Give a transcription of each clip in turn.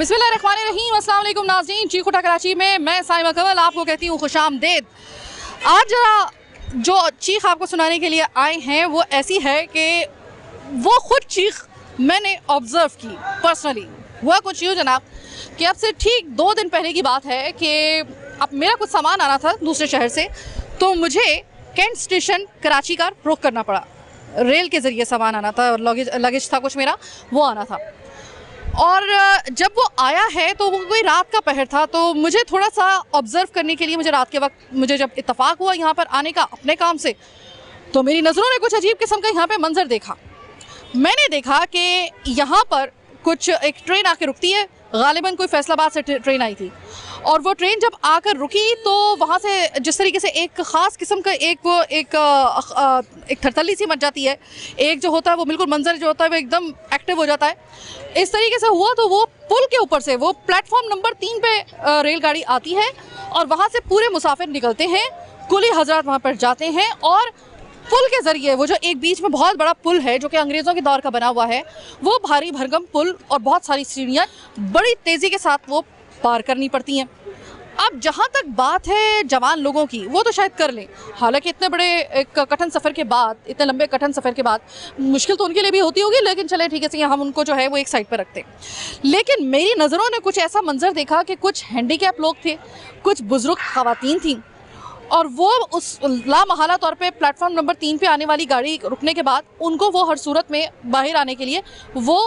बिस्मिल्लाहिर्रहमानिर्रहीम, अस्सलाम वालेकुम नाज़रीन। चीखुटा कराची में मैं साइमा कमल आपको कहती हूँ खुशामदेद। आज जरा जो चीख आपको सुनाने के लिए आए हैं वो ऐसी है कि वो खुद चीख मैंने ऑब्ज़र्व की पर्सनली। हुआ कुछ यूँ जनाब कि अब से ठीक 2 दिन पहले की बात है कि अब मेरा कुछ सामान आना था दूसरे शहर से, तो मुझे कैंट स्टेशन कराची का रुख करना पड़ा। रेल के ज़रिए सामान आना था और लगेज था कुछ मेरा, वो आना था। और जब वो आया है तो वो कोई रात का पहर था, तो मुझे थोड़ा सा ऑब्ज़र्व करने के लिए मुझे रात के वक्त मुझे जब इत्तफ़ाक़ हुआ यहाँ पर आने का अपने काम से, तो मेरी नज़रों ने कुछ अजीब किस्म का यहाँ पे मंज़र देखा। मैंने देखा कि यहाँ पर कुछ एक ट्रेन आके रुकती है, गालिबन कोई फैसलाबाद से ट्रेन आई थी, और वो ट्रेन जब आकर रुकी तो वहाँ से जिस तरीके से एक ख़ास किस्म का एक थरथली सी मच जाती है, एक जो होता है वो बिल्कुल मंजर जो होता है वो एकदम एक्टिव हो जाता है। इस तरीके से हुआ तो वो पुल के ऊपर से वो प्लेटफॉर्म नंबर 3 पे रेलगाड़ी आती है और वहाँ से पूरे मुसाफिर निकलते हैं, कुली हजरात वहाँ पर जाते हैं और पुल के ज़रिए वो जो एक बीच में बहुत बड़ा पुल है जो कि अंग्रेज़ों के दौर का बना हुआ है, वो भारी भरकम पुल और बहुत सारी सीढ़ियाँ बड़ी तेज़ी के साथ वो पार करनी पड़ती हैं। अब जहाँ तक बात है जवान लोगों की, वो तो शायद कर लें, हालांकि इतने बड़े एक कठिन सफ़र के बाद, इतने लंबे कठिन सफ़र के बाद मुश्किल तो उनके लिए भी होती होगी, लेकिन चले ठीक है सही, हम उनको जो है वो एक साइड पर रखते हैं। लेकिन मेरी नज़रों ने कुछ ऐसा मंजर देखा कि कुछ हैंडीकैप लोग थे, कुछ बुज़ुर्ग ख़वातीन थीं, और वो उस लामहला तौर पे प्लेटफॉर्म नंबर 3 पे आने वाली गाड़ी रुकने के बाद उनको वो हर सूरत में बाहर आने के लिए वो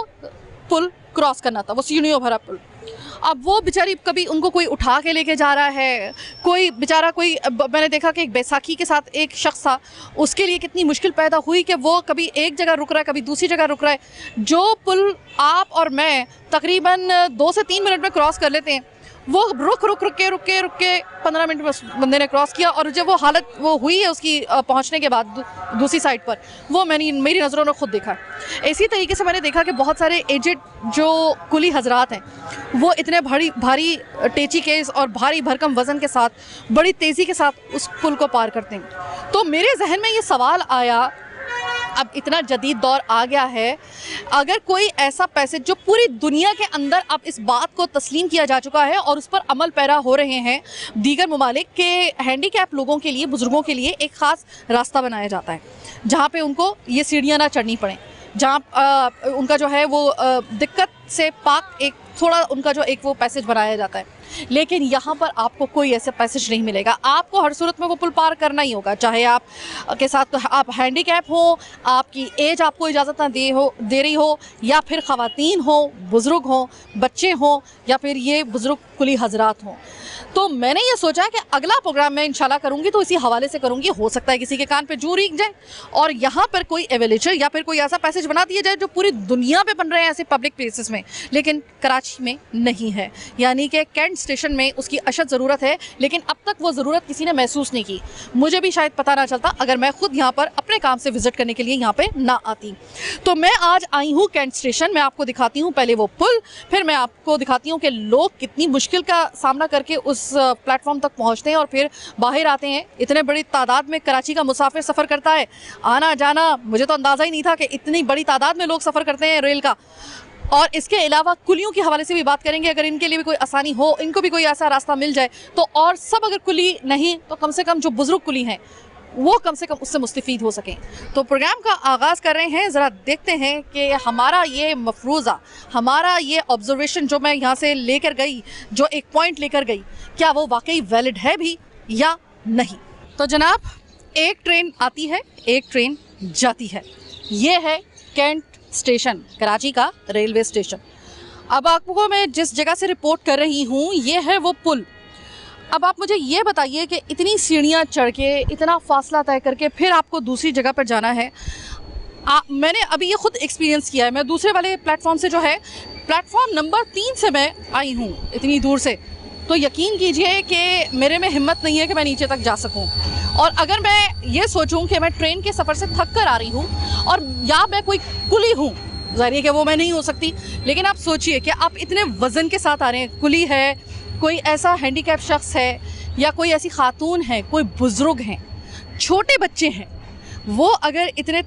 पुल क्रॉस करना था, वो सीढ़ियों भरा पुल। अब वो बेचारी, कभी उनको कोई उठा के लेके जा रहा है, कोई बेचारा कोई, मैंने देखा कि एक बैसाखी के साथ एक शख्स था, उसके लिए कितनी मुश्किल पैदा हुई कि वो कभी एक जगह रुक रहा है, कभी दूसरी जगह रुक रहा है। जो पुल आप और मैं तकरीबन 2 से 3 मिनट में क्रॉस कर लेते हैं, वो रुक के 15 मिनट में उस बंदे ने क्रॉस किया। और जब वो हालत वो हुई है उसकी पहुंचने के बाद दूसरी साइड पर, वो मेरी नज़रों ने खुद देखा। इसी तरीके से मैंने देखा कि बहुत सारे एजेड जो कुली हजरात हैं वो इतने भारी टेची केस और भारी भरकम वज़न के साथ बड़ी तेज़ी के साथ उस पुल को पार करते हैं। तो मेरे जहन में ये सवाल आया, अब इतना जदीद दौर आ गया है, अगर कोई ऐसा पैसेज जो पूरी दुनिया के अंदर अब इस बात को तस्लीम किया जा चुका है और उस पर अमल पैरा हो रहे हैं दीगर ममालिक के, हैंडीकैप लोगों के लिए, बुज़ुर्गों के लिए एक ख़ास रास्ता बनाया जाता है जहाँ पे उनको ये सीढ़ियाँ ना चढ़नी पड़ें, जहाँ उनका जो है वो दिक्कत से पाक एक थोड़ा उनका जो एक वो पैसेज बनाया जाता है। लेकिन यहाँ पर आपको कोई ऐसा पैसेज नहीं मिलेगा, आपको हर सूरत में वो पुल पार करना ही होगा, चाहे आप के साथ आप हैंडीकैप हो, आपकी एज आपको इजाज़त ना दे रही हो, या फिर ख़वातीन हो, बुज़ुर्ग हो, बच्चे हों, या फिर ये बुज़ुर्ग कुली हजरात हों। तो मैंने ये सोचा कि अगला प्रोग्राम मैं इंशाल्लाह करूँगी तो इसी हवाले से करूँगी। हो सकता है किसी के कान पे जू रींग जाए और यहाँ पर कोई एवेलेचर या फिर कोई ऐसा पैसेज बना दिया जाए जो पूरी दुनिया पे बन रहे हैं ऐसे पब्लिक प्लेसेस में, लेकिन कराची में नहीं है। यानी कि कैंट स्टेशन में उसकी अशद ज़रूरत है, लेकिन अब तक वो ज़रूरत किसी ने महसूस नहीं की। मुझे भी शायद पता ना चलता अगर मैं खुद यहाँ पर अपने काम से विज़िट करने के लिए यहाँ पर ना आती। तो मैं आज आई हूँ कैंट स्टेशन। मैं आपको दिखाती हूँ पहले वो पुल, फिर मैं आपको दिखाती हूँ कि लोग कितनी मुश्किल का सामना करके उस प्लेटफॉर्म तक पहुंचते हैं और फिर बाहर आते हैं। इतने बड़ी तादाद में कराची का मुसाफिर सफ़र करता है, आना जाना, मुझे तो अंदाज़ा ही नहीं था कि इतनी बड़ी तादाद में लोग सफ़र करते हैं रेल का। और इसके अलावा कुलियों के हवाले से भी बात करेंगे, अगर इनके लिए भी कोई आसानी हो, इनको भी कोई ऐसा रास्ता मिल जाए तो, और सब अगर कुली नहीं तो कम से कम जो बुज़ुर्ग कुली हैं वो कम से कम उससे मुस्तफ़ीद हो सकें। तो प्रोग्राम का आगाज़ कर रहे हैं। ज़रा देखते हैं कि हमारा ये मफरूज़ा, हमारा ये ऑब्ज़र्वेशन जो मैं यहाँ से लेकर गई, जो एक पॉइंट लेकर गई, क्या वो वाकई वैलिड है भी या नहीं। तो जनाब, एक ट्रेन आती है, एक ट्रेन जाती है। ये है कैंट स्टेशन, कराची का रेलवे स्टेशन। अब आपको मैं जिस जगह से रिपोर्ट कर रही हूँ ये है वो पुल। अब आप मुझे ये बताइए कि इतनी सीढ़ियाँ चढ़ के, इतना फासला तय करके फिर आपको दूसरी जगह पर जाना है। मैंने अभी ये खुद एक्सपीरियंस किया है। मैं दूसरे वाले प्लेटफॉर्म से जो है, प्लेटफॉर्म नंबर 3 से मैं आई हूँ इतनी दूर से, तो यकीन कीजिए कि मेरे में हिम्मत नहीं है कि मैं नीचे तक जा सकूँ। और अगर मैं ये सोचूं कि मैं ट्रेन के सफ़र से थक कर आ रही हूँ और या मैं कोई कुली हूँ, ज़ाहिर है कि वो मैं नहीं हो सकती, लेकिन आप सोचिए कि आप इतने वज़न के साथ आ रहे हैं, कुली है, कोई ऐसा हैंडीकैप शख्स है, या कोई ऐसी खातून है, कोई बुज़ुर्ग हैं, छोटे बच्चे हैं, वो अगर इतने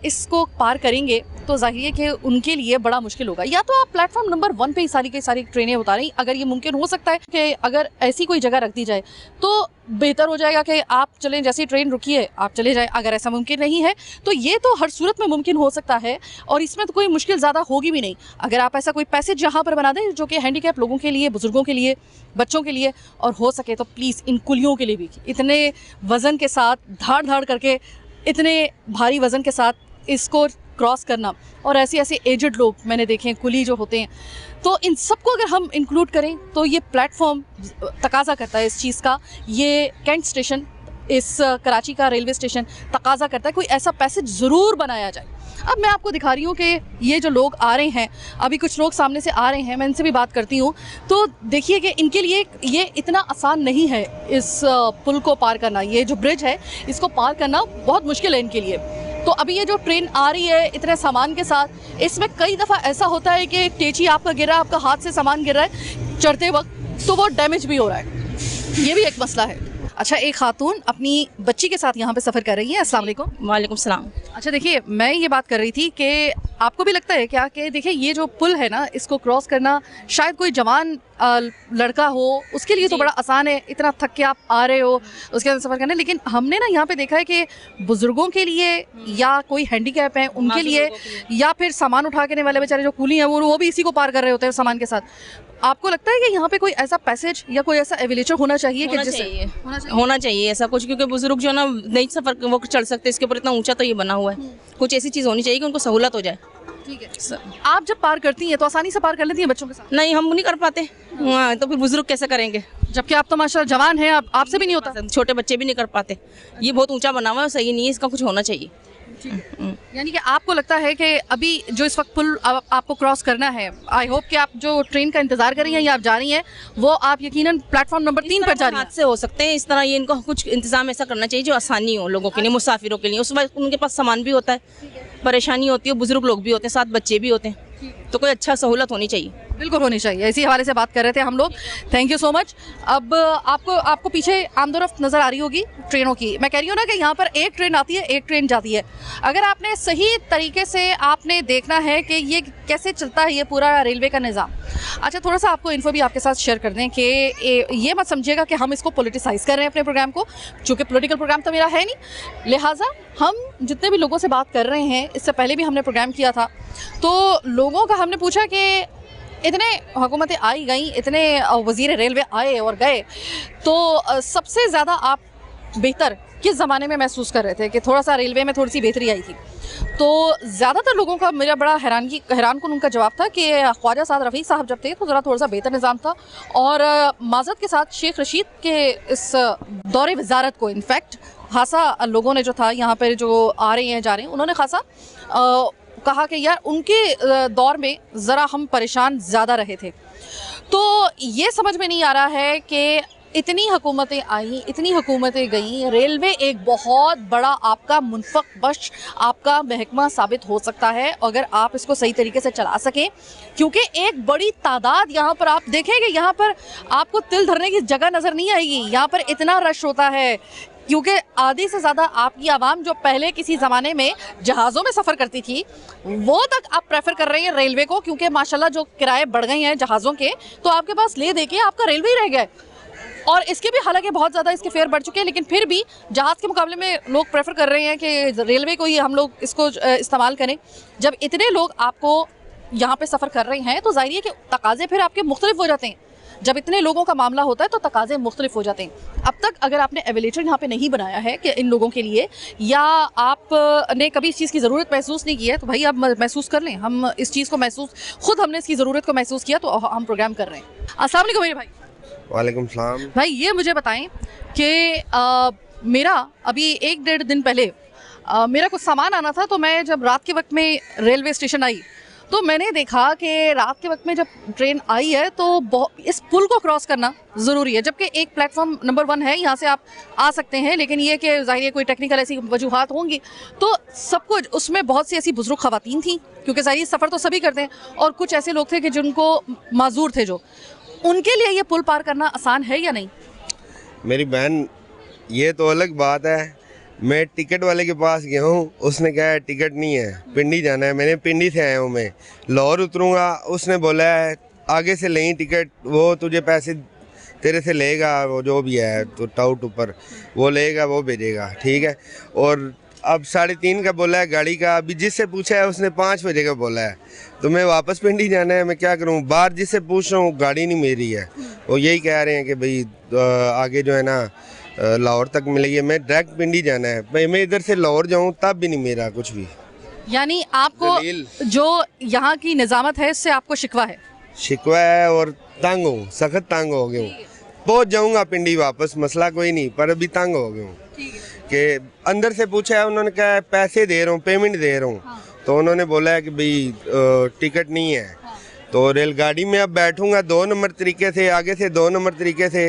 इसको पार करेंगे तो जाहिर है कि उनके लिए बड़ा मुश्किल होगा। या तो आप प्लेटफॉर्म नंबर 1 पे ही सारी की सारी ट्रेनें उतारें, अगर ये मुमकिन हो सकता है कि अगर ऐसी कोई जगह रख दी जाए तो बेहतर हो जाएगा कि आप चलें, जैसी ट्रेन रुकी है आप चले जाएं। अगर ऐसा मुमकिन नहीं है तो ये तो हर सूरत में मुमकिन हो सकता है और इसमें तो कोई मुश्किल ज़्यादा होगी भी नहीं। अगर आप ऐसा कोई पैसेज यहाँ पर बना दें जो कि हैंडीकैप लोगों के लिए, बुजुर्गों के लिए, बच्चों के लिए, और हो सके तो प्लीज़ इन कुलियों के लिए भी, इतने वज़न के साथ धाड़ धाड़ करके, इतने भारी वज़न के साथ इसको क्रॉस करना, और ऐसे एजड लोग मैंने देखे हैं कुली जो होते हैं, तो इन सबको अगर हम इंक्लूड करें तो ये प्लेटफॉर्म तकाज़ा करता है इस चीज़ का। ये कैंट स्टेशन, इस कराची का रेलवे स्टेशन तकाज़ा करता है कोई ऐसा पैसेज ज़रूर बनाया जाए। अब मैं आपको दिखा रही हूँ कि ये जो लोग आ रहे हैं, अभी कुछ लोग सामने से आ रहे हैं, मैं इनसे भी बात करती हूँ। तो देखिए कि इनके लिए ये इतना आसान नहीं है इस पुल को पार करना। ये जो ब्रिज है इसको पार करना बहुत मुश्किल है इनके लिए। तो अभी ये जो ट्रेन आ रही है इतने सामान के साथ, इसमें कई दफ़ा ऐसा होता है कि टेची आपका गिर रहा है, आपका हाथ से सामान गिर रहा है चढ़ते वक्त, तो वो डैमेज भी हो रहा है। ये भी एक मसला है। अच्छा, एक खातून अपनी बच्ची के साथ यहाँ पे सफ़र कर रही है। अस्सलाम वालेकुम। वालेकुम सलाम। अच्छा देखिए, मैं ये बात कर रही थी कि आपको भी लगता है क्या कि देखिए ये जो पुल है ना, इसको क्रॉस करना शायद कोई जवान लड़का हो उसके लिए तो बड़ा आसान है, इतना थक के आप आ रहे हो उसके अंदर सफ़र करना, लेकिन हमने ना यहाँ पे देखा है कि बुज़ुर्गों के लिए या कोई हैंडीकैप है उनके लिए, या फिर सामान उठा के वाले बेचारे जो कूली हैं वो भी इसी को पार कर रहे होते हैं सामान के साथ। आपको लगता है कि यहाँ पे कोई ऐसा पैसेज या कोई ऐसा एविलेटर होना चाहिए कि जिससे होना चाहिए ऐसा कुछ, क्योंकि बुजुर्ग जो ना नहीं सफ़र वो चढ़ सकते, इसके ऊपर इतना ऊंचा तो ये बना हुआ है, कुछ ऐसी चीज़ होनी चाहिए कि उनको सहूलत हो जाए। ठीक है। आप जब पार करती हैं तो आसानी से पार कर लेती हैं बच्चों के साथ? नहीं, हम नहीं कर पाते। हाँ, तो फिर बुजुर्ग कैसे करेंगे, जबकि आप तो माशाल्लाह जवान हैं, आपसे भी नहीं होता। छोटे बच्चे भी नहीं कर पाते, ये बहुत ऊंचा बना हुआ है, सही नहीं है, इसका कुछ होना चाहिए। यानी कि आपको लगता है कि अभी जो इस वक्त पुल आपको क्रॉस करना है, आई होप कि आप जो ट्रेन का इंतजार कर रही हैं या आप जा रही हैं, वो आप यकीनन प्लेटफॉर्म नंबर 3 पर जा रही हैं। हाथ से हो सकते हैं इस तरह, ये इनको कुछ इंतजाम ऐसा करना चाहिए जो आसानी हो लोगों के लिए, मुसाफिरों के लिए। उस वक्त उनके पास सामान भी होता है, परेशानी होती है, बुजुर्ग लोग भी होते हैं, साथ बच्चे भी होते हैं, तो कोई अच्छा सहूलत होनी चाहिए। बिल्कुल होनी चाहिए। इसी हवाले से बात कर रहे थे हम लोग। Thank you so much. अब आपको पीछे आमदोरफ्त नज़र आ रही होगी ट्रेनों की। मैं कह रही हूँ ना कि यहाँ पर एक ट्रेन आती है, एक ट्रेन जाती है। अगर आपने सही तरीके से आपने देखना है कि ये कैसे चलता है ये पूरा रेलवे का निज़ाम। अच्छा, थोड़ा सा आपको इन्फो भी आपके साथ शेयर कर दें कि ये मत समझिएगा कि हम इसको पोलिटिसाइज़ कर रहे हैं अपने प्रोग्राम को, चूँकि पोलिटिकल प्रोग्राम तो मेरा है नहीं, लिहाजा हम जितने भी लोगों से बात कर रहे हैं, इससे पहले भी हमने प्रोग्राम किया था, तो लोगों का हमने पूछा कि इतने हुकूमतें आई गई, इतने वज़ीर रेलवे आए और गए, तो सबसे ज़्यादा आप बेहतर किस ज़माने में महसूस कर रहे थे कि थोड़ा सा रेलवे में थोड़ी सी बेहतरी आई थी? तो ज़्यादातर लोगों का मेरा बड़ा हैरानकुन उनका जवाब था कि ख्वाजा साद रफ़ी साहब जब थे तो ज़रा थोड़ा सा बेहतर निज़ाम था, और माज़रत के साथ शेख रशीद के इस दौरे वज़ारत को इनफैक्ट खासा लोगों ने जो था यहाँ पर जो आ रहे हैं जा रहे हैं, उन्होंने खासा कहा कि यार उनके दौर में ज़रा हम परेशान ज़्यादा रहे थे। तो ये समझ में नहीं आ रहा है कि इतनी हुकूमतें आई, इतनी हुकूमतें गईं, रेलवे एक बहुत बड़ा आपका मुनफ़क़ बख्श आपका महकमा साबित हो सकता है अगर आप इसको सही तरीके से चला सकें, क्योंकि एक बड़ी तादाद यहाँ पर आप देखेंगे, यहाँ पर आपको तिल धरने की जगह नज़र नहीं आएगी। यहाँ पर इतना रश होता है क्योंकि आधी से ज़्यादा आपकी आवाम जो पहले किसी ज़माने में जहाज़ों में सफ़र करती थी, वो तक आप प्रेफर कर रहे हैं रेलवे को, क्योंकि माशाल्लाह जो किराए बढ़ गए हैं जहाज़ों के, तो आपके पास ले दे के आपका रेलवे ही रह गया है। और इसके भी हालांकि बहुत ज़्यादा इसके फेयर बढ़ चुके हैं, लेकिन फिर भी जहाज़ के मुकाबले में लोग प्रेफर कर रहे हैं कि रेलवे को ही हम लोग इसको इस्तेमाल करें। जब इतने लोग आपको यहाँ पे सफ़र कर रहे हैं तो जाहिर है कि तकाज़े फिर आपके मुख्तलिफ हो जाते हैं। जब इतने लोगों का मामला होता है तो तकाज़े मुख्तलिफ हो जाते हैं। अब तक अगर आपने एविलेटर यहाँ पे नहीं बनाया है कि इन लोगों के लिए, या आपने कभी इस चीज़ की ज़रूरत महसूस नहीं की है, तो भाई आप महसूस कर लें। हम इस चीज़ को खुद हमने इसकी ज़रूरत को महसूस किया तो हम प्रोग्राम कर रहे हैं। अस्सलाम वालेकुम मेरे भाई। वालेकुम सलाम। भाई ये मुझे बताएं कि मेरा अभी 1-1.5 दिन पहले मेरा कुछ सामान आना था, तो मैं जब रात के वक्त में रेलवे स्टेशन आई तो मैंने देखा कि रात के वक्त में जब ट्रेन आई है तो इस पुल को क्रॉस करना ज़रूरी है, जबकि एक प्लेटफॉर्म नंबर 1 है, यहाँ से आप आ सकते हैं, लेकिन ये कि ज़ाहिर है कोई टेक्निकल ऐसी वजूहात होंगी, तो सब कुछ उसमें बहुत सी ऐसी बुजुर्ग ख़वातीन थी, क्योंकि ज़ाहिर सफ़र तो सभी करते हैं, और कुछ ऐसे लोग थे कि जिनको माजूर थे, जो उनके लिए ये पुल पार करना आसान है या नहीं? मेरी बहन, ये तो अलग बात है, मैं टिकट वाले के पास गया हूँ, उसने कहा है टिकट नहीं है, पिंडी जाना है। मैंने पिंडी से आया हूँ, मैं लाहौर उतरूँगा, उसने बोला है आगे से लें टिकट, वो तुझे पैसे तेरे से लेगा, वो जो भी है तो टाउट ऊपर वो लेगा, वो भेजेगा, ठीक है। और अब 3:30 का बोला है गाड़ी का, अभी जिससे पूछा है उसने 5 बजे का बोला है, तो मैं वापस पिंडी जाना है, मैं क्या करूं। बाहर जिससे पूछ रहा हूँ गाड़ी नहीं मेरी है, वो यही कह रहे हैं कि भाई आगे जो है ना लाहौर तक मिलेगी, मैं डायरेक्ट पिंडी जाना है। भाई मैं इधर से लाहौर जाऊँ तब भी नहीं मेरा कुछ भी। यानी आपको जो यहाँ की निजामत है इससे आपको शिकवा है? शिकवा है और तंग हूँ, सख्त तंग हो गया हूँ। पहुँच जाऊँगा पिंडी वापस, मसला कोई नहीं, पर अभी तंग हो गया हूँ कि अंदर से पूछा है, उन्होंने कहा है पैसे दे रहा हूँ, पेमेंट दे रहा हूँ। हाँ। तो उन्होंने बोला है कि भाई टिकट नहीं है। हाँ। तो रेलगाड़ी में अब बैठूंगा 2 नंबर तरीके से, आगे से 2 नंबर तरीके से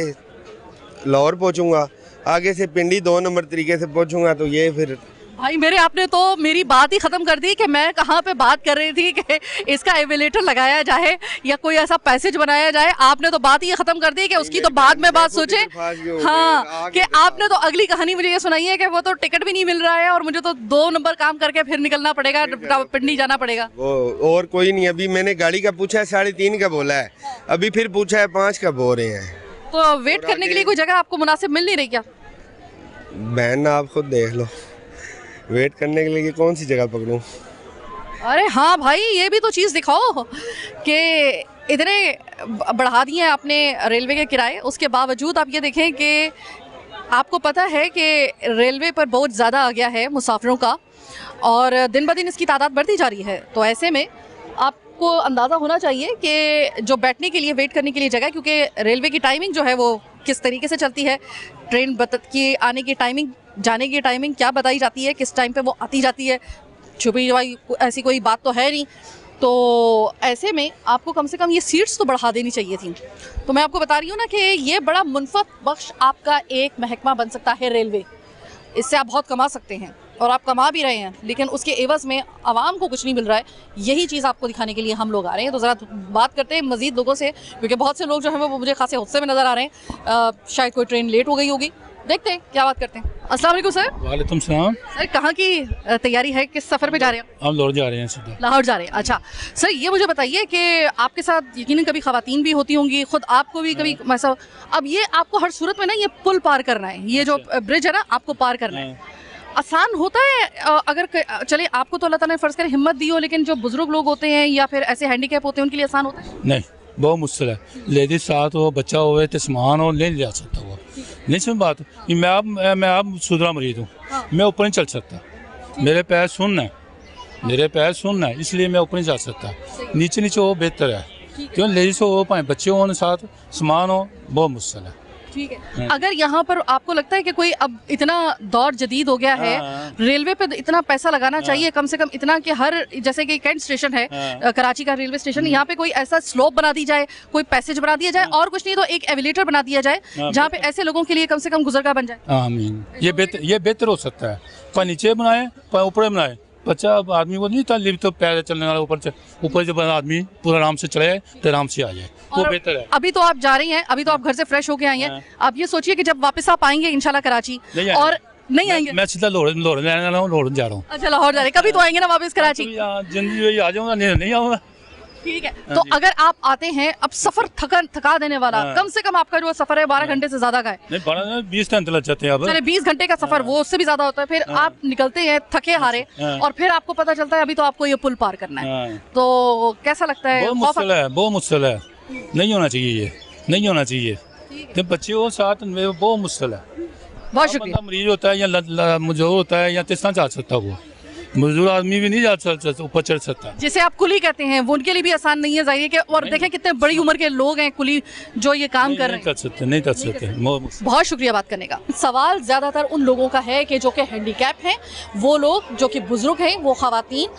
लाहौर पहुँचूँगा, आगे से पिंडी 2 नंबर तरीके से पहुँचूँगा। तो ये फिर भाई मेरे आपने तो मेरी बात ही ख़त्म कर दी कि मैं कहाँ पे बात कर रही थी कि इसका एविलेटर लगाया जाए या कोई ऐसा पैसेज बनाया जाए। आपने तो बात ही ख़त्म कर दी कि उसकी तो बाद में बात सोचे। हाँ, कि आपने तो अगली कहानी मुझे ये सुनाई है कि वो तो टिकट भी नहीं मिल रहा है और मुझे तो 2 नंबर काम करके फिर निकलना पड़ेगा, पिंडी जाना पड़ेगा। वो और कोई नहीं, अभी मैंने गाड़ी का पूछा है 3:30 का बोला है, अभी फिर पूछा है 5 का बोल रहे हैं। तो वेट करने के लिए कोई जगह आपको मुनासिब मिल नहीं रही क्या? बहन आप खुद देख लो, वेट करने के लिए कौन सी जगह पकड़ूं? अरे हाँ भाई, ये भी तो चीज़ दिखाओ कि इतने बढ़ा दिए हैं आपने रेलवे के किराए, उसके बावजूद आप ये देखें कि आपको पता है कि रेलवे पर बहुत ज़्यादा आ गया है मुसाफिरों का और दिन ब दिन इसकी तादाद बढ़ती जा रही है। तो ऐसे में आपको अंदाज़ा होना चाहिए कि जो बैठने के लिए, वेट करने के लिए जगह, क्योंकि रेलवे की टाइमिंग जो है वो किस तरीके से चलती है, ट्रेन की आने की टाइमिंग, जाने की टाइमिंग क्या बताई जाती है, किस टाइम पे वो आती जाती है, छुपी हुई ऐसी कोई बात तो है नहीं। तो ऐसे में आपको कम से कम ये सीट्स तो बढ़ा देनी चाहिए थी। तो मैं आपको बता रही हूँ ना कि ये बड़ा मुनफत बख्श आपका एक महकमा बन सकता है रेलवे। इससे आप बहुत कमा सकते हैं और आप कमा भी रहे हैं, लेकिन उसके एवज़ में आवाम को कुछ नहीं मिल रहा है। यही चीज़ आपको दिखाने के लिए हम लोग आ रहे हैं। तो ज़रा बात करते हैं मज़ीद लोगों से, क्योंकि बहुत से लोग जो हैं वो मुझे खासे गुस्से में नज़र आ रहे हैं। शायद कोई ट्रेन लेट हो गई होगी, देखते हैं क्या बात करते हैं। अस्सलाम वालेकुम सर। वालेकुम सलाम। सर कहाँ की तैयारी है, किस सफ़र पे जा रहे हैं? हम लाहौर जा रहे हैं सीधा। लाहौर जा रहे हैं, अच्छा। सर ये मुझे बताइए कि आपके साथ यकीनन कभी ख़वातीन भी होती होंगी, ख़ुद आपको भी कभी ऐसा, अब ये आपको हर सूरत में ना ये पुल पार करना है, ये जो ब्रिज है ना आपको पार करना है, आसान होता है? अगर चले आपको तो अल्लाह ताला ने फ़र्ज़ करे हिम्मत दी हो, लेकिन जो बुज़ुर्ग लोग होते हैं या फिर ऐसे हैंडीकैप होते हैं उनके लिए आसान होता है? नहीं, बहुत मुश्किल है। लेडीज साथ हो, बच्चा हो तो सामान हो, नहीं जा सकता वो। नहीं समझ बात कि मैं आप सुधरा मरीज हूँ। हाँ। मैं ऊपर नहीं चल सकता, मेरे पैर सुन्न है, मेरे पैर सुन्न है, इसलिए मैं ऊपर नहीं चल सकता। नीचे नीचे हो बेहतर है, क्यों लेडीज हो, पाए बच्चे हो, साथ सामान हो, बहुत मुश्किल है। ठीक है। अगर यहाँ पर आपको लगता है कि कोई अब इतना दौर जदीद हो गया है, रेलवे पे इतना पैसा लगाना चाहिए कम से कम इतना कि हर, जैसे कि कैंट स्टेशन है, कराची का रेलवे स्टेशन, यहाँ पे कोई ऐसा स्लोप बना दी जाए, कोई पैसेज बना दिया जाए, और कुछ नहीं तो एक एविलेटर बना दिया जाए जहाँ पे ऐसे लोगों के लिए कम से कम गुजरगा बन जाए। आमीन। ये बेहतर हो सकता है। पर नीचे बनाए, पर ऊपर बनाए, बच्चा आदमी को नहीं था लिफ्ट, तो पैर चलने वाला ऊपर जब आदमी पूरा आराम से चले तो आराम से आ जाए, वो बेहतर है। अभी तो आप जा रही हैं, अभी तो आप घर से फ्रेश होके आई हैं, आप ये सोचिए कि जब वापस आप आएंगे इंशाल्लाह कराची, और नहीं आएंगे, मैं सीधा लाहौर जा रहा हूँ। अच्छा, लाहौर जा रहे, कभी तो आएंगे ना वापस कराची? जिंदगी आ जाऊंगा, नहीं आऊंगा। ठीक है। तो अगर आप आते हैं, अब सफर थका देने वाला, कम से कम आपका जो सफर है 12 घंटे से ज्यादा का है। नहीं, 20 घंटे लग जाते हैं। अब चले 20 घंटे का सफर, वो उससे भी ज्यादा होता है। फिर आप निकलते हैं थके हारे, और फिर आपको पता चलता है अभी तो आपको ये पुल पार करना है, तो कैसा लगता है? बहुत मुश्किल है, बहुत मुश्किल है, नहीं होना चाहिए, ये नहीं होना चाहिए। जब बच्चे हो साथ में बहुत मुश्किल है। बहुत शुक्रिया। मरीज होता है या मजदूर होता है या किस तरह जा सकता है, वो मजदूर आदमी भी नहीं जा सकता, ऊपर चढ़ सकता। जिसे आप कुली कहते हैं, वो उनके लिए भी आसान नहीं है जाहिर है कि, और देखें कितने बड़ी उम्र के लोग हैं कुली जो ये काम कर रहे हैं। नहीं कर सकते। बहुत शुक्रिया बात करने का। सवाल ज़्यादातर उन लोगों का है कि जो कि हैंडीकैप हैं, वो लोग जो कि बुजुर्ग हैं, वो ख़वातीन,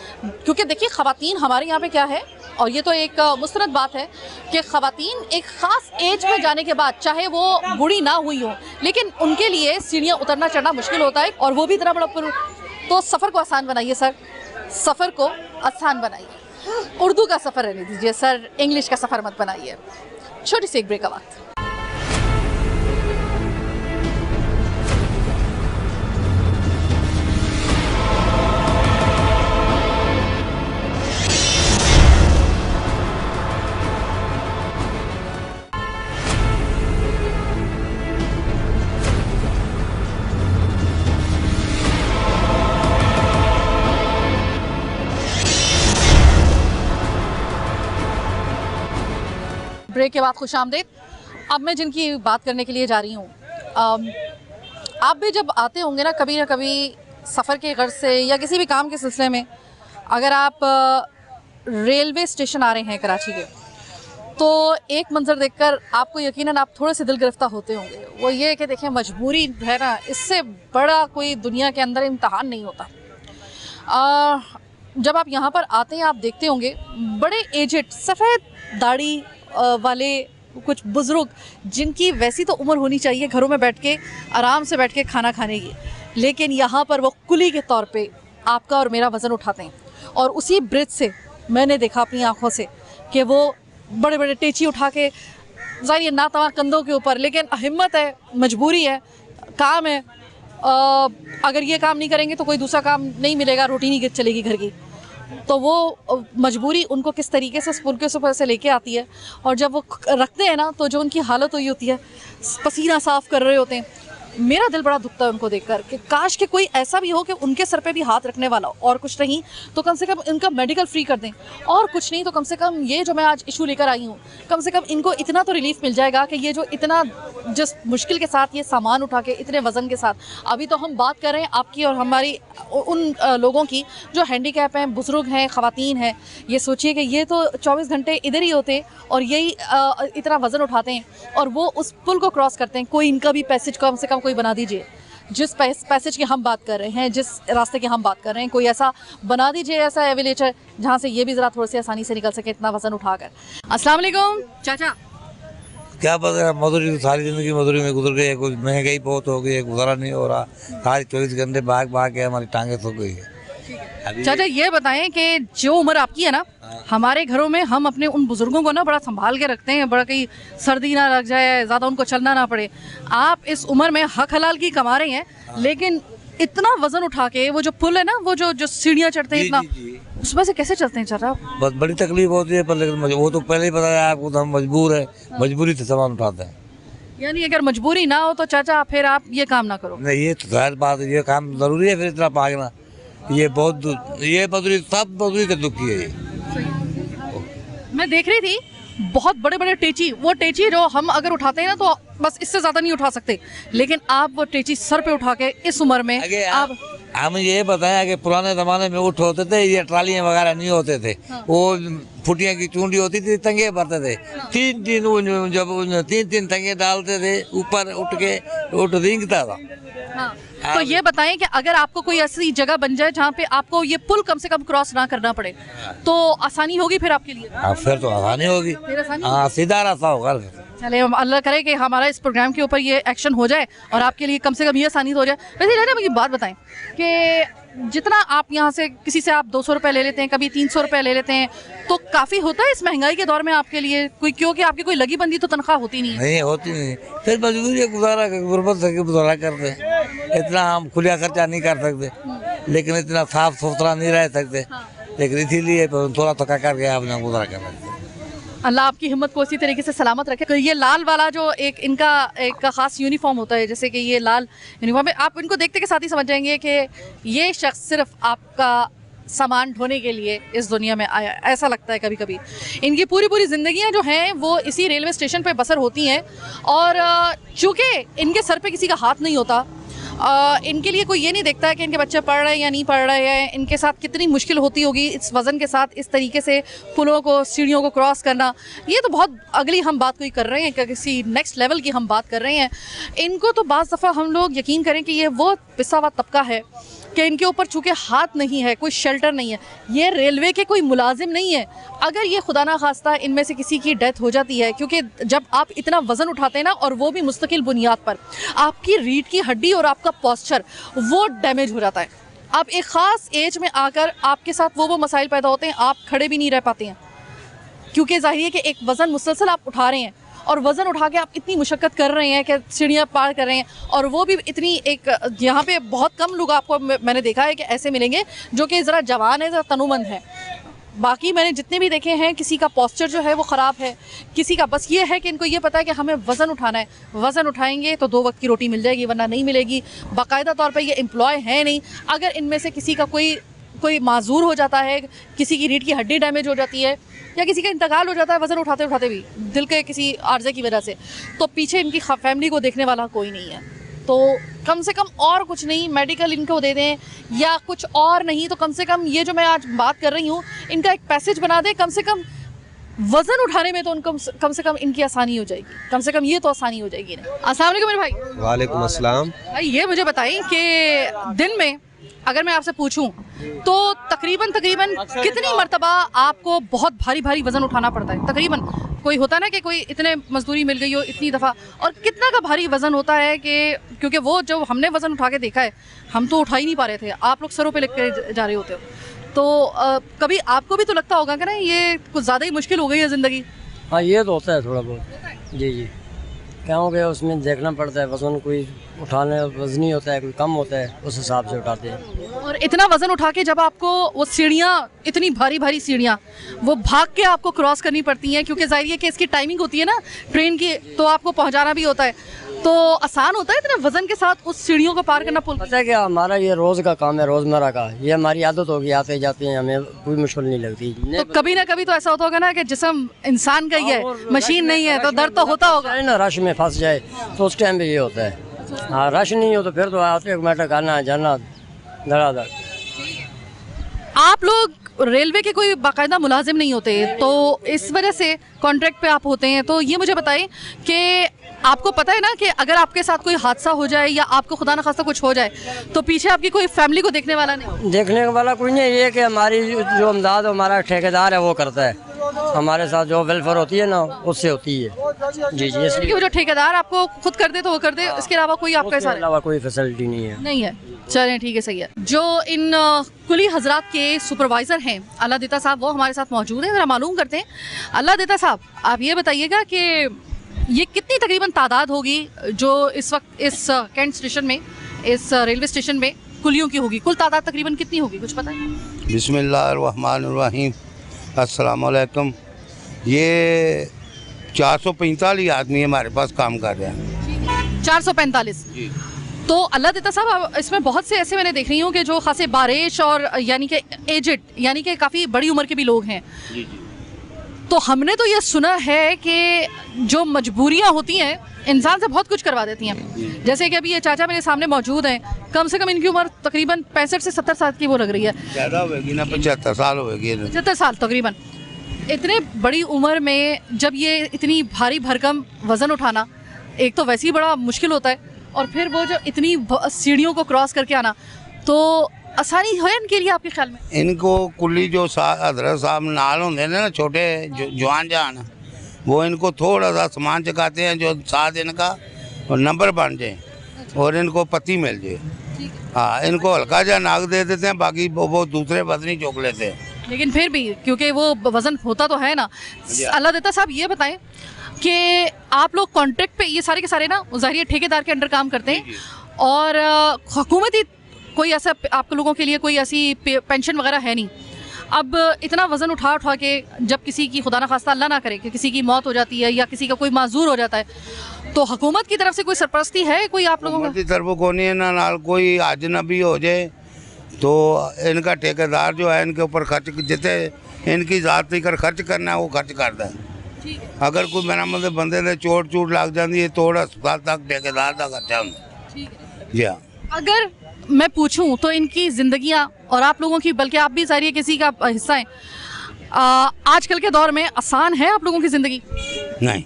क्योंकि देखिए ख़वातीन हमारे यहाँ पे क्या है, और ये तो एक मुस्तरद बात है कि ख़वातीन एक ख़ास एज में जाने के बाद, चाहे वो बूढ़ी ना हुई हो, लेकिन उनके लिए सीढ़ियाँ उतरना चढ़ना मुश्किल होता है, और वो भी इतना बड़ा। तो सफ़र को आसान बनाइए सर, सफ़र को आसान बनाइए। उर्दू का सफ़र रहने दीजिए सर, इंग्लिश का सफ़र मत बनाइए। छोटी सी एक ब्रेक का वक्त। ब्रेक के बाद खुशामदीद। अब मैं जिनकी बात करने के लिए जा रही हूँ, आप भी जब आते होंगे ना कभी सफ़र के गर्ज से या किसी भी काम के सिलसिले में, अगर आप रेलवे स्टेशन आ रहे हैं कराची के, तो एक मंज़र देखकर आपको यकीनन आप थोड़े से दिल गिरफ्तार होते होंगे। वो ये कि देखें, मजबूरी है ना, इससे बड़ा कोई दुनिया के अंदर इम्तहान नहीं होता। जब आप यहाँ पर आते हैं, आप देखते होंगे बड़े एजेड सफ़ेद दाढ़ी वाले कुछ बुज़ुर्ग, जिनकी वैसी तो उम्र होनी चाहिए घरों में बैठ के आराम से बैठ के खाना खाने की, लेकिन यहाँ पर वो कुली के तौर पे आपका और मेरा वज़न उठाते हैं। और उसी ब्रिज से मैंने देखा अपनी आँखों से कि वो बड़े बड़े टेची उठा के, ज़ाहिर ना तवा कंधों के ऊपर, लेकिन हिम्मत है, मजबूरी है, काम है। अगर ये काम नहीं करेंगे तो कोई दूसरा काम नहीं मिलेगा, रोटी नहीं चलेगी घर की। तो वो मजबूरी उनको किस तरीके से पुल के ऊपर से लेके आती है, और जब वो रखते हैं ना, तो जो उनकी हालत हुई होती है, पसीना साफ़ कर रहे होते हैं। मेरा दिल बड़ा दुखता है उनको देखकर कि काश कि कोई ऐसा भी हो कि उनके सर पे भी हाथ रखने वाला हो, और कुछ नहीं तो कम से कम इनका मेडिकल फ्री कर दें, और कुछ नहीं तो कम से कम ये जो मैं आज इशू लेकर आई हूँ, कम से कम इनको इतना तो रिलीफ मिल जाएगा कि ये जो इतना जिस मुश्किल के साथ ये सामान उठा के, इतने वज़न के साथ, अभी तो हम बात कर रहे हैं आपकी और हमारी उन लोगों की जो हैंडीकैप हैं, बुज़ुर्ग हैं, ख़वातीन हैं। ये सोचिए कि ये तो 24 घंटे इधर ही होते और यही इतना वज़न उठाते हैं, और वो उस पुल को क्रॉस करते हैं। कोई इनका भी पैसेज कम से कम कोई बना दीजिए, जिस पैसेज की हम बात कर रहे हैं, जिस रास्ते की हम बात कर रहे हैं, कोई ऐसा बना दीजिए, ऐसा एविलेटर जहाँ से ये भी ज़रा थोड़ी सी आसानी से निकल सके इतना वज़न उठाकर। अस्सलाम वालेकुम चाचा। क्या पता, मजदूरी सारी ज़िंदगी मजदूरी में गुजर गई है। कुछ महंगाई बहुत हो गई है, गुजारा नहीं हो रहा। सारी 24 घंटे भाग भाग के हमारी टांगें सूख गई है। चाचा ये बताएं कि जो उम्र आपकी है ना, हमारे घरों में हम अपने उन बुजुर्गों को ना बड़ा संभाल के रखते हैं, बड़ा कहीं सर्दी ना लग जाए, ज़्यादा उनको चलना ना पड़े। आप इस उम्र में हक हलाल की कमा रहे हैं, लेकिन इतना वजन उठा के वो जो पुल है ना, वो जो सीढ़ियाँ चढ़ते हैं, इतना उसमें से कैसे चलते हैं चाचा? बहुत बड़ी तकलीफ होती है, पर लेकिन वो तो पहले ही बताया आपको, तो हम मजबूर है, मजबूरी से सामान उठाते हैं। यानी अगर मजबूरी ना हो तो चाचा फिर आप ये काम ना करो। नहीं, ये तो जाहिर बात है, ये काम जरूरी है, फिर इतना भागना, ये बहुत ये मजदूरी, सब मजदूरी से दुखी है। ये मैं देख रही थी बहुत बड़े बड़े टेची, वो टेची जो हम अगर उठाते हैं ना तो बस इससे ज़्यादा नहीं उठा सकते, लेकिन आप वो टेची सर पे उठा के इस उम्र में आप हम ये बताएं कि पुराने ज़माने में उठ होते थे, ये ट्रालियाँ वगैरह नहीं होते थे। हाँ। वो फुटियाँ की चूंडी होती थी, तंगे भरते थे। हाँ। जब तीन तंगे डालते थे, ऊपर उठ रेंगता था। हाँ। तो ये बताएं कि अगर आपको कोई ऐसी जगह बन जाए जहाँ पे आपको ये पुल कम से कम क्रॉस ना करना पड़े, तो आसानी होगी फिर आपके लिए? हाँ, फिर तो आसानी होगी, हाँ, सीधा रास्ता होगा। चले अल्लाह करे कि हमारा इस प्रोग्राम के ऊपर ये एक्शन हो जाए और आपके लिए कम से कम ये आसानी हो जाए। वैसे राजा मुझे बात बताएं कि जितना आप यहाँ से किसी से आप 200 रुपये ले लेते हैं, कभी 300 रुपये ले लेते हैं, तो काफ़ी होता है इस महंगाई के दौर में आपके लिए कोई? क्योंकि आपकी कोई लगी बंदी तो तनख्वाह होती नहीं है। नहीं होती नहीं, फिर मजबूरी है, गुजारा गुर्बत से गुजारा करते हैं। इतना हम खुला खर्चा नहीं कर सकते, लेकिन इतना साफ सुथरा नहीं रह सकते, लेकिन इसीलिए थोड़ा थोड़ा करके आपने गुजारा कर सकते। अल्लाह आपकी हिम्मत को इसी तरीके से सलामत रखे। ये लाल वाला जो एक इनका एक ख़ास यूनिफॉर्म होता है, जैसे कि ये लाल यूनिफॉर्म है, आप इनको देखते के साथ ही समझ जाएंगे कि ये शख्स सिर्फ आपका सामान ढोने के लिए इस दुनिया में आया, ऐसा लगता है कभी कभी। इनकी पूरी ज़िंदगियां जो हैं वो इसी रेलवे स्टेशन पे बसर होती हैं, और चूँकि इनके सर पे किसी का हाथ नहीं होता, इनके लिए कोई ये नहीं देखता है कि इनके बच्चे पढ़ रहे हैं या नहीं पढ़ रहे हैं, इनके साथ कितनी मुश्किल होती होगी इस वज़न के साथ इस तरीके से पुलों को, सीढ़ियों को क्रॉस करना। ये तो बहुत अगली हम बात कोई कर रहे हैं, किसी नेक्स्ट लेवल की हम बात कर रहे हैं। इनको तो बाज़ दफ़ा हम लोग यकीन करें कि ये वो पिसा हुआ तबका है कि इनके ऊपर चूँकि हाथ नहीं है, कोई शेल्टर नहीं है, ये रेलवे के कोई मुलाजिम नहीं है। अगर ये खुदा ना खास्ता इनमें से किसी की डेथ हो जाती है, क्योंकि जब आप इतना वज़न उठाते हैं ना, और वो भी मुस्तकिल बुनियाद पर, आपकी रीढ़ की हड्डी और आपका पॉस्चर वो डैमेज हो जाता है। आप एक ख़ास एज में आकर आपके साथ वो मसाइल पैदा होते हैं, आप खड़े भी नहीं रह पाते हैं, क्योंकि ज़ाहिर है कि एक वज़न मुसलसल आप उठा रहे हैं, और वज़न उठा के आप इतनी मुशक्क़त कर रहे हैं कि सीढ़ियाँ पार कर रहे हैं, और वो भी इतनी एक, यहाँ पे बहुत कम लोग आपको मैंने देखा है कि ऐसे मिलेंगे जो कि ज़रा जवान है, ज़रा तनुमंद है। बाकी मैंने जितने भी देखे हैं, किसी का पोस्चर जो है वो ख़राब है, किसी का बस ये है कि इनको ये पता है कि हमें वज़न उठाना है, वज़न उठाएंगे तो 2 वक्त की रोटी मिल जाएगी, वरना नहीं मिलेगी। बाकायदा तौर पर ये एम्प्लॉय है नहीं। अगर इनमें से किसी का कोई कोई माजूर हो जाता है, किसी की रीढ़ की हड्डी डैमेज हो जाती है, या किसी का इंतकाल हो जाता है वज़न उठाते उठाते भी दिल के किसी आर्जे की वजह से, तो पीछे इनकी फैमिली को देखने वाला कोई नहीं है। तो कम से कम और कुछ नहीं, मेडिकल इनको दे दें या कुछ और नहीं तो कम से कम ये जो मैं आज बात कर रही हूँ इनका एक पैसेज बना दें, कम से कम वज़न उठाने में तो उनको कम से कम इनकी आसानी हो जाएगी, कम से कम ये तो आसानी हो जाएगी ना। अस्सलाम वालेकुम मेरे भाई। वालेकुम अस्सलाम। भाई ये मुझे बताएं कि दिन में अगर मैं आपसे पूछूं तो तकरीबन कितनी मर्तबा आपको बहुत भारी भारी वज़न उठाना पड़ता है? तकरीबन कोई होता है ना कि कोई इतने मजदूरी मिल गई हो इतनी दफ़ा, और कितना का भारी वज़न होता है कि क्योंकि वो जो हमने वज़न उठा के देखा है हम तो उठा ही नहीं पा रहे थे, आप लोग सरों पे लेकर जा रहे होते हो, तो कभी आपको भी तो लगता होगा कि ना ये कुछ ज़्यादा ही मुश्किल हो गई है ज़िंदगी? हाँ ये तो होता है थोड़ा बहुत। जी जी, क्योंकि उसमें देखना पड़ता है, वज़न कोई उठाने वज़नी होता है, कोई कम होता है, उस हिसाब से उठाते हैं। और इतना वज़न उठा के जब आपको वो सीढ़ियाँ, इतनी भारी भारी सीढ़ियाँ वो भाग के आपको क्रॉस करनी पड़ती हैं, क्योंकि जाहिर है कि इसकी टाइमिंग होती है ना ट्रेन की, तो आपको पहुँचाना भी होता है, तो आसान होता है इतने वज़न के साथ उस सीढ़ियों को पार करना? पुल पता है क्या, हमारा ये रोज़ का काम है, रोज़मर्रा का, ये हमारी आदत होगी, आते जाते हैं, हमें कोई मुश्किल नहीं लगती। तो कभी ना कभी तो ऐसा होता होगा ना कि जिस्म इंसान का ही है, मशीन नहीं है, तो दर्द तो होता होगा ना। रश में फंस जाए तो उस टाइम पे ये होता है। हाँ, रश नहीं हो तो फिर तो आते मिनट आना जाना धड़ाधड़। आप लोग रेलवे के कोई बाकायदा मुलाजिम नहीं होते, तो इस वजह से कॉन्ट्रैक्ट पे आप होते हैं, तो ये मुझे बताएं कि आपको पता है ना कि अगर आपके साथ कोई हादसा हो जाए या आपको खुदा न खास्ता कुछ हो जाए तो पीछे आपकी कोई फैमिली को देखने वाला नहीं? देखने वाला कोई नहीं, ये कि हमारी जो अमदाद हमारा ठेकेदार है वो करता है, हमारे साथ जो वेलफेयर होती है ना उससे होती है। जी जी, इसलिए जो ठेकेदार आपको खुद कर दे तो वो कर दे, इसके अलावा कोई आपके साथ अलावा कोई फैसिलिटी नहीं है। चलें ठीक है, सही है। जो इन कुली हजरात के सुपरवाइज़र हैं अल्लाह देता साहब, वो हमारे साथ मौजूद हैं, ज़रा मालूम करते हैं। अल्लाह देता साहब, आप ये बताइएगा कि ये कितनी तकरीबन तादाद होगी जो इस वक्त इस कैंट स्टेशन में, इस रेलवे स्टेशन में कुलियों की होगी? कुल तादाद तकरीबन कितनी होगी, कुछ पता है? बिस्मिल्लाहिर्रहमानिर्रहीम, अस्सलाम वालेकुम। ये 445 आदमी हमारे पास काम कर रहे हैं। 445 तो अल्लाह देता साहब, इसमें बहुत से ऐसे मैंने देख रही हूँ कि जो खासे बारिश और यानी कि एजेड, यानी कि काफ़ी बड़ी उम्र के भी लोग हैं। तो हमने तो ये सुना है कि जो मजबूरियाँ होती हैं इंसान से बहुत कुछ करवा देती हैं। जैसे कि अभी ये चाचा मेरे सामने मौजूद हैं, कम से कम इनकी उम्र तकरीबन 65 से 70 साल की वो लग रही है। ज़्यादा होगी ना, 75 साल होगी। 75 साल तकरीबन। इतने बड़ी उम्र में जब ये इतनी भारी भरकम वज़न उठाना, एक तो वैसे ही बड़ा मुश्किल होता है, और फिर वो जो इतनी सीढ़ियों को क्रॉस करके आना, तो आसानी है इनके लिए आपके ख्याल में? इनको कुली जो हजरत साहब नाल होंगे ना छोटे जवान जान, वो इनको थोड़ा सा सामान चकाते हैं जो साथ इनका और नंबर बन जाए और इनको पत्ती मिल जाए। हाँ, इनको हल्का जा नाग दे देते हैं, बाकी वो दूसरे वजनी चौक लेते हैं। लेकिन फिर भी क्योंकि वो वज़न होता तो है ना। अल्लाह देता साहब, ये बताएं कि आप लोग कॉन्ट्रैक्ट पे ये सारे के सारे ना ज़ाहिर ठेकेदार के अंडर काम करते हैं, और हुकूमती कोई ऐसा आप लोगों के लिए कोई ऐसी पेंशन वगैरह है नहीं। अब इतना वज़न उठा उठा के जब किसी की खुदा न खास्ता अल्लाह ना करे कि किसी की मौत हो जाती है या किसी का कोई माजूर हो जाता है, तो हुकूमत की तरफ से कोई सरपरस्ती है कोई आप लोगों की तरफ को नहीं है ना? नाल कोई अजनबी हो जाए तो इनका ठेकेदार जो है इनके ऊपर खर्च, जितने इनकी ज़ात कर खर्च करना है वो खर्च करता है। अगर कोई मेरा मतलब बंदे ने चोट लग जाती है तो अस्पताल तक ठेकेदार का खर्चा होता। जी हाँ, अगर मैं पूछूं तो इनकी ज़िंदगियां और आप लोगों की, बल्कि आप भी सारी किसी का हिस्सा हैं, आजकल के दौर में आसान है आप लोगों की ज़िंदगी? नहीं।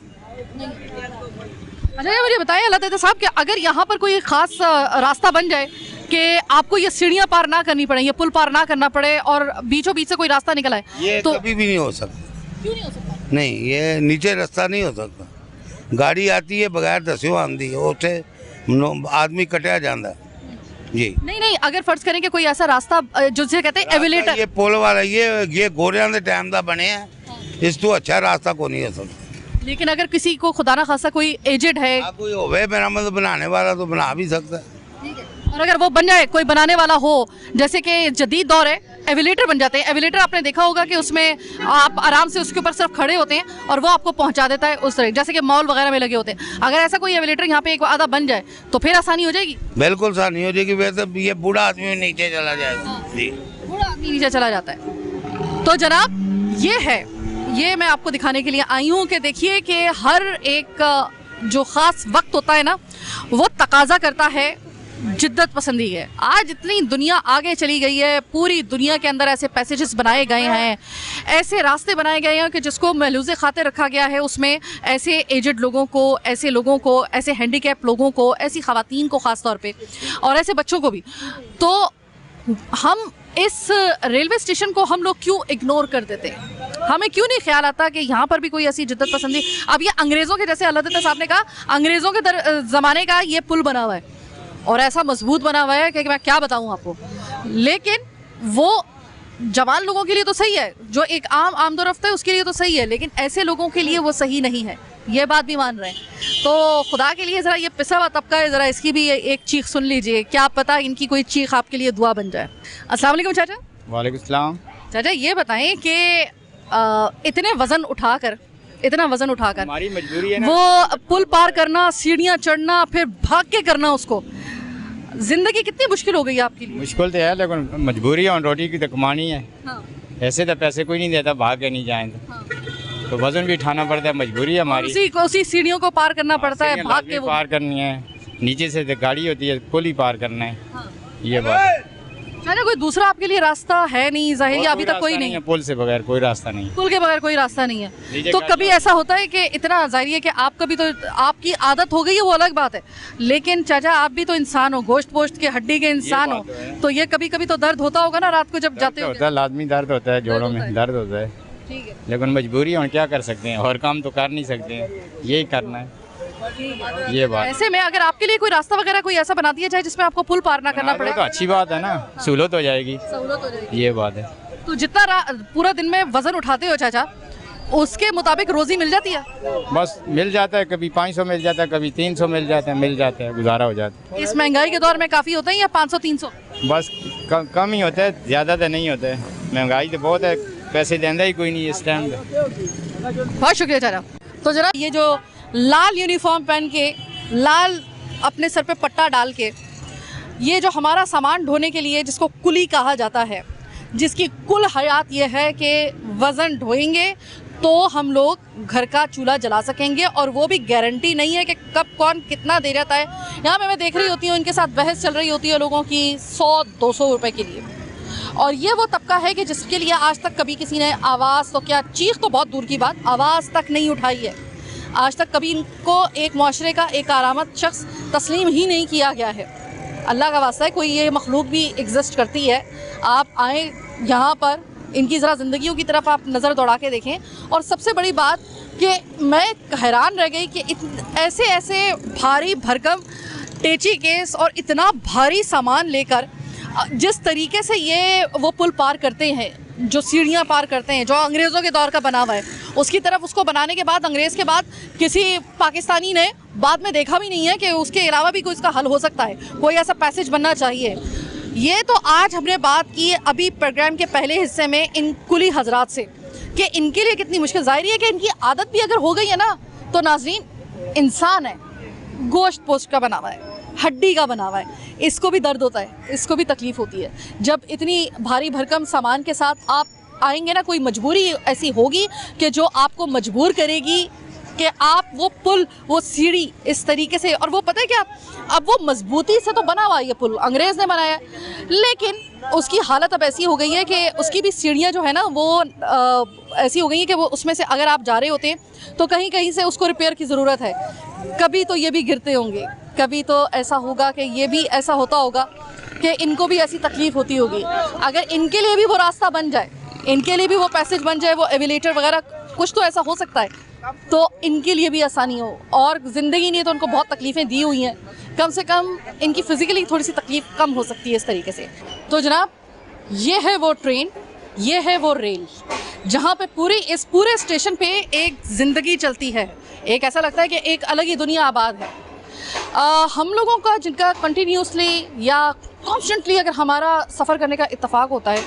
अच्छा, ये मुझे बताएं अल्लाह देता साहब कि अगर यहाँ पर कोई ख़ास रास्ता बन जाए कि आपको ये सीढ़ियाँ पार ना करनी पड़े, ये पुल पार ना करना पड़े, और बीचों बीच से कोई रास्ता निकल आए, ये तो कभी भी नहीं हो सकता। क्यों नहीं हो सकता? नहीं, ये नीचे रास्ता नहीं हो सकता। गाड़ी आती है बगैर दस्यो आती है, उससे आदमी कटिया जाता है। जी नहीं, अगर फर्ज करें कि कोई ऐसा रास्ता जिसे कहते हैं एविलेटर, ये पुल वाला ये गोरियां के टाइम का बने हैं, इस तो अच्छा रास्ता को नहीं हो सकता। लेकिन अगर किसी को खुदा ना खासा कोई एजेड है, कोई होवे मेरा मतलब बनाने वाला तो बना भी सकता है। और अगर वो बन जाए, कोई बनाने वाला हो, जैसे कि जदीद दौर है, एविलेटर बन जाते हैं। एविलेटर आपने देखा होगा कि उसमें आप आराम से उसके ऊपर सिर्फ खड़े होते हैं और वो आपको पहुंचा देता है उस तरह, जैसे कि मॉल वगैरह में लगे होते हैं। अगर ऐसा कोई एविलेटर यहाँ पे एक आधा बन जाए तो फिर आसानी हो जाएगी? बिल्कुल आसानी हो जाएगी। वैसे ये बूढ़ा आदमी नीचे चला जाएगा। जी, बूढ़ा आदमी नीचे चला जाता है। तो जनाब ये मैं आपको दिखाने के लिए आई हूँ कि देखिए कि हर एक जो ख़ास वक्त होता है ना, वो तकाजा करता है जिद्दत पसंदी है। आज इतनी दुनिया आगे चली गई है, पूरी दुनिया के अंदर ऐसे पैसेजेस बनाए गए हैं, ऐसे रास्ते बनाए गए हैं कि जिसको महलूज़ खातिर रखा गया है। उसमें ऐसे एजड लोगों को, ऐसे हैंडीकैप लोगों को, ऐसी ख़वातीन को ख़ास तौर पे, और ऐसे बच्चों को भी। तो हम इस रेलवे स्टेशन को हम लोग क्यों इग्नोर कर देते हैं? हमें क्यों नहीं ख्याल आता कि यहाँ पर भी कोई ऐसी जिद्दत पसंदी। अब ये अंग्रेज़ों के, जैसे अल्लाह साहब ने कहा, अंग्रेज़ों के ज़माने का ये पुल बना हुआ है और ऐसा मजबूत बना हुआ है कि मैं क्या बताऊँ आपको। लेकिन वो जवान लोगों के लिए तो सही है, जो एक आमदोरफ्त है उसके लिए तो सही है, लेकिन ऐसे लोगों के लिए वो सही नहीं है, ये बात भी मान रहे हैं। तो खुदा के लिए ज़रा ये पिसा हुआ तबका है, ज़रा इसकी भी एक चीख सुन लीजिए, क्या पता इनकी कोई चीख आपके लिए दुआ बन जाए। अस्सलाम वालेकुम चाचा। वालेकुम सलाम। चाचा ये बताएं कि इतना वज़न उठाकर हमारी मजबूरी है ना, वो पुल पार करना, सीढ़ियाँ चढ़ना, फिर भाग के करना, उसको जिंदगी कितनी मुश्किल हो गई है आपके लिए? मुश्किल तो है, लेकिन मजबूरी है, रोटी की तो कमानी है। हाँ। ऐसे तो पैसे कोई नहीं देता, भाग के नहीं जाए तो वजन भी उठाना पड़ता है, मजबूरी है हमारी। उसी सीढ़ियों को पार करना पड़ता है, भाग के पार करनी है, नीचे से तो गाड़ी होती है, पुल ही पार करना है। ये बात है। चाचा कोई दूसरा आपके लिए रास्ता है नहीं? ज़ाहिर अभी तक कोई नहीं है, पुल से बगैर कोई रास्ता नहीं, पुल के बगैर कोई रास्ता नहीं है। तो कभी ऐसा होता है कि इतना ज़ाहिर है कि आप कभी, तो आपकी आदत हो गई है, वो अलग बात है, लेकिन चाचा आप भी तो इंसान हो, गोश्त पोश्त के हड्डी के इंसान हो, तो ये कभी कभी तो दर्द होता होगा ना रात को जब जाते हो? लाजमी दर्द होता है, जोड़ों में दर्द होता है, ठीक है, लेकिन मजबूरी है, क्या कर सकते हैं, और काम तो कर नहीं सकते हैं, यही करना है। ये बात ऐसे में अगर आपके लिए कोई रास्ता वगैरह कोई ऐसा बना दिया जाए जिसमें आपको पुल पार ना करना पड़े तो अच्छी बात है ना, सहूलत हो जाएगी, सहूलत हो जाएगी। ये बात है। तो जितना पूरा दिन में वजन उठाते हो चाचा, उसके मुताबिक रोजी मिल जाती है? बस मिल जाता है, कभी 500 मिल जाता है, कभी 300 मिल जाता है, गुजारा हो जाता है। इस महंगाई के दौर में काफ़ी होता है या 500-300? बस कम ही होता है, ज़्यादा तो नहीं होता है, महंगाई तो बहुत है, पैसे देंदा ही कोई नहीं इस टाइम। बहुत शुक्रिया चाचा। तो जरा ये जो लाल यूनिफॉर्म पहन के, लाल अपने सर पे पट्टा डाल के, ये जो हमारा सामान ढोने के लिए, जिसको कुली कहा जाता है, जिसकी कुल हयात ये है कि वज़न ढोएंगे तो हम लोग घर का चूल्हा जला सकेंगे, और वो भी गारंटी नहीं है कि कब कौन कितना दे जाता है। यहाँ पे मैं देख रही होती हूँ, इनके साथ बहस चल रही होती है लोगों की 100-200 रुपए के लिए, और ये वो तबका है कि जिसके लिए आज तक कभी किसी ने आवाज़, तो क्या चीख तो बहुत दूर की बात, आवाज़ तक नहीं उठाई है। आज तक कभी इनको एक माशरे का एक आरामद शख्स तस्लीम ही नहीं किया गया है। अल्लाह का वास्ता है, कोई ये मखलूक भी एग्जिस्ट करती है, आप आएँ यहाँ पर, इनकी ज़रा ज़िंदगियों की तरफ आप नज़र दौड़ा के देखें। और सबसे बड़ी बात कि मैं हैरान रह गई कि ऐसे भारी भरकम टेची केस और इतना भारी सामान लेकर जिस तरीके से ये वो पुल पार करते हैं, जो सीढ़ियाँ पार करते हैं, जो अंग्रेज़ों के दौर का बना हुआ है, उसकी तरफ उसको बनाने के बाद, अंग्रेज़ के बाद, किसी पाकिस्तानी ने बाद में देखा भी नहीं है कि उसके अलावा भी कोई इसका हल हो सकता है, कोई ऐसा पैसेज बनना चाहिए। ये तो आज हमने बात की अभी प्रोग्राम के पहले हिस्से में इन कुली हजरात से, कि इनके लिए कितनी मुश्किल। ज़ाहिर है कि इनकी आदत भी अगर हो गई है ना, तो नाज़रीन इंसान है, गोश्त पोश्त का बना हुआ है, हड्डी का बना हुआ है, इसको भी दर्द होता है, इसको भी तकलीफ़ होती है। जब इतनी भारी भरकम सामान के साथ आप आएंगे ना, कोई मजबूरी ऐसी होगी कि जो आपको मजबूर करेगी कि आप वो पुल, वो सीढ़ी इस तरीके से, और वो पता है क्या, अब वो मजबूती से तो बना हुआ है ये पुल, अंग्रेज़ ने बनाया, लेकिन उसकी हालत अब ऐसी हो गई है कि उसकी भी सीढ़ियाँ जो है ना, वो ऐसी हो गई हैं कि वो उसमें से अगर आप जा रहे होते हैं तो कहीं कहीं से उसको रिपेयर की ज़रूरत है। कभी तो ये भी गिरते होंगे, कभी तो ऐसा होगा कि ये भी ऐसा होता होगा कि इनको भी ऐसी तकलीफ़ होती होगी। अगर इनके लिए भी वो रास्ता बन जाए, इनके लिए भी वो पैसेज बन जाए, वो एविलेटर वगैरह कुछ तो ऐसा हो सकता है, तो इनके लिए भी आसानी हो। और ज़िंदगी ने तो उनको बहुत तकलीफ़ें दी हुई हैं, कम से कम इनकी फ़िज़िकली थोड़ी सी तकलीफ़ कम हो सकती है इस तरीके से। तो जनाब, ये है वो ट्रेन, ये है वो रेल, जहाँ पे इस पूरे स्टेशन पे एक ज़िंदगी चलती है। एक ऐसा लगता है कि एक अलग ही दुनिया आबाद है। हम लोगों का, जिनका कंटिन्यूसली या कॉन्स्टेंटली अगर हमारा सफ़र करने का इत्तेफाक होता है,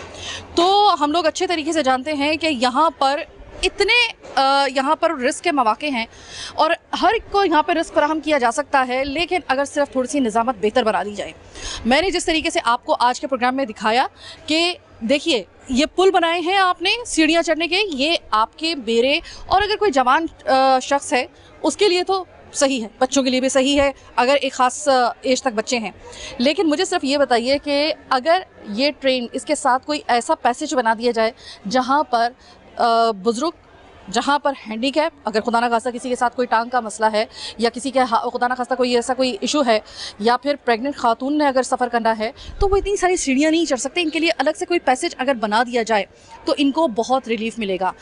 तो हम लोग अच्छे तरीके से जानते हैं कि यहाँ पर इतने यहाँ पर रिस्क के मौके हैं और हर एक को यहाँ पर रिस्क फराहम किया जा सकता है, लेकिन अगर सिर्फ थोड़ी सी निज़ामत बेहतर बना दी जाए। मैंने जिस तरीके से आपको आज के प्रोग्राम में दिखाया कि देखिए ये पुल बनाए हैं आपने सीढ़ियाँ चढ़ने के, ये आपके बेरे और अगर कोई जवान शख्स है उसके लिए तो सही है, बच्चों के लिए भी सही है अगर एक ख़ास एज तक बच्चे हैं। लेकिन मुझे सिर्फ ये बताइए कि अगर ये ट्रेन इसके साथ कोई ऐसा पैसेज बना दिया जाए जहाँ पर बुज़ुर्ग, जहाँ पर हैंडीकैप, अगर खुदा ना खास्ता किसी के साथ कोई टांग का मसला है या किसी के खुदा ना खास्ता कोई ऐसा कोई इशू है या फिर प्रेग्नेंट खातून ने अगर सफ़र करना है तो वो इतनी सारी सीढ़ियाँ नहीं चढ़ सकते, इनके लिए अलग से कोई पैसेज अगर बना दिया जाए तो इनको बहुत रिलीफ मिलेगा।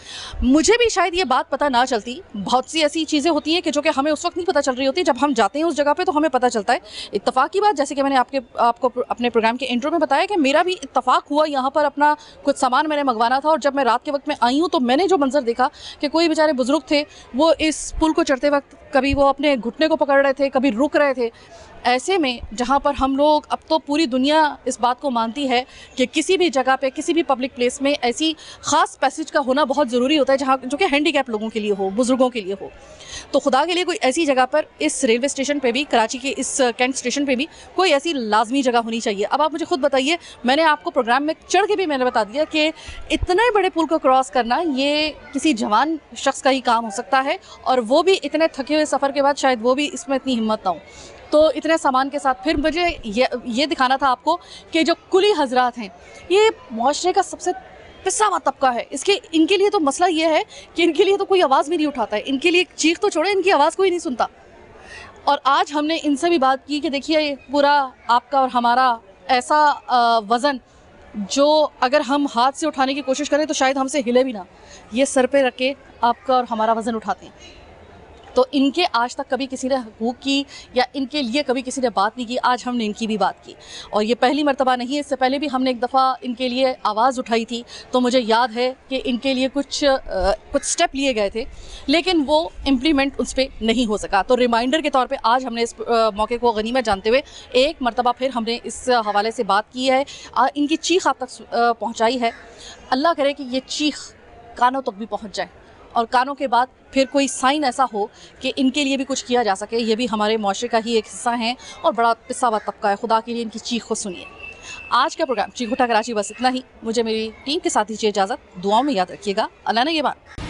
मुझे भी शायद ये बात पता ना चलती, बहुत सी ऐसी चीज़ें होती हैं कि जो कि हमें उस वक्त नहीं पता चल रही होती, जब हम जाते हैं उस जगह पर तो हमें पता चलता है। इत्तफ़ाक़ की बात, जैसे कि मैंने आपको अपने प्रोग्राम के इंट्रो में बताया कि मेरा भी इत्तफ़ाक़ हुआ, यहाँ पर अपना कुछ सामान मैंने मंगवाना था और जब मैं रात के वक्त में आई हूँ तो मैंने जो मंजर देखा कि कोई बेचारे बुजुर्ग थे, वो इस पुल को चढ़ते वक्त कभी वो अपने घुटने को पकड़ रहे थे, कभी रुक रहे थे। ऐसे में जहाँ पर हम लोग, अब तो पूरी दुनिया इस बात को मानती है कि किसी भी जगह पे, किसी भी पब्लिक प्लेस में ऐसी ख़ास पैसेज का होना बहुत ज़रूरी होता है जहाँ जो कि हैंडीकैप लोगों के लिए हो, बुज़ुर्गों के लिए हो। तो खुदा के लिए कोई ऐसी जगह पर इस रेलवे स्टेशन पे भी, कराची के इस कैंट स्टेशन पे भी कोई ऐसी लाजमी जगह होनी चाहिए। अब आप मुझे खुद बताइए, मैंने आपको प्रोग्राम में चढ़ के भी मैंने बता दिया कि इतने बड़े पुल को क्रॉस करना ये किसी जवान शख्स का ही काम हो सकता है और वो भी इतने थके हुए सफ़र के बाद शायद वो भी इसमें इतनी हिम्मत ना हो। तो इतने सामान के साथ फिर मुझे ये दिखाना था आपको कि जो कुली हजरात हैं, ये मुआशरे का सबसे पिसा हुआ तबका है। इनके लिए तो मसला ये है कि इनके लिए तो कोई आवाज़ भी नहीं उठाता है, इनके लिए चीख तो छोड़े, इनकी आवाज़ कोई नहीं सुनता। और आज हमने इनसे भी बात की कि देखिए पूरा आपका और हमारा ऐसा वज़न जो अगर हम हाथ से उठाने की कोशिश करें तो शायद हमसे हिले भी ना, ये सर पे रख के आपका और हमारा वज़न उठाते हैं। तो इनके आज तक कभी किसी ने हुकूक की या इनके लिए कभी किसी ने बात नहीं की, आज हमने इनकी भी बात की और ये पहली मर्तबा नहीं है, इससे पहले भी हमने एक दफ़ा इनके लिए आवाज़ उठाई थी। तो मुझे याद है कि इनके लिए कुछ स्टेप लिए गए थे लेकिन वो इम्प्लीमेंट उस पर नहीं हो सका। तो रिमाइंडर के तौर पे आज हमने इस मौके को गनीमत जानते हुए एक मर्तबा फिर हमने इस हवाले से बात की है, इनकी चीख आप तक पहुँचाई है। अल्लाह करे कि ये चीख कानों तक भी पहुँच जाए और कानों के बाद फिर कोई साइन ऐसा हो कि इनके लिए भी कुछ किया जा सके। ये भी हमारे मुआशरे का ही एक हिस्सा हैं और बड़ा पिसा हुआ तबका है। खुदा के लिए इनकी चीख को सुनिए। आज का प्रोग्राम चीख उठा कराची बस इतना ही। मुझे मेरी टीम के साथ दीजिए इजाज़त। दुआओं में याद रखिएगा। अल्लाह ने ये बात।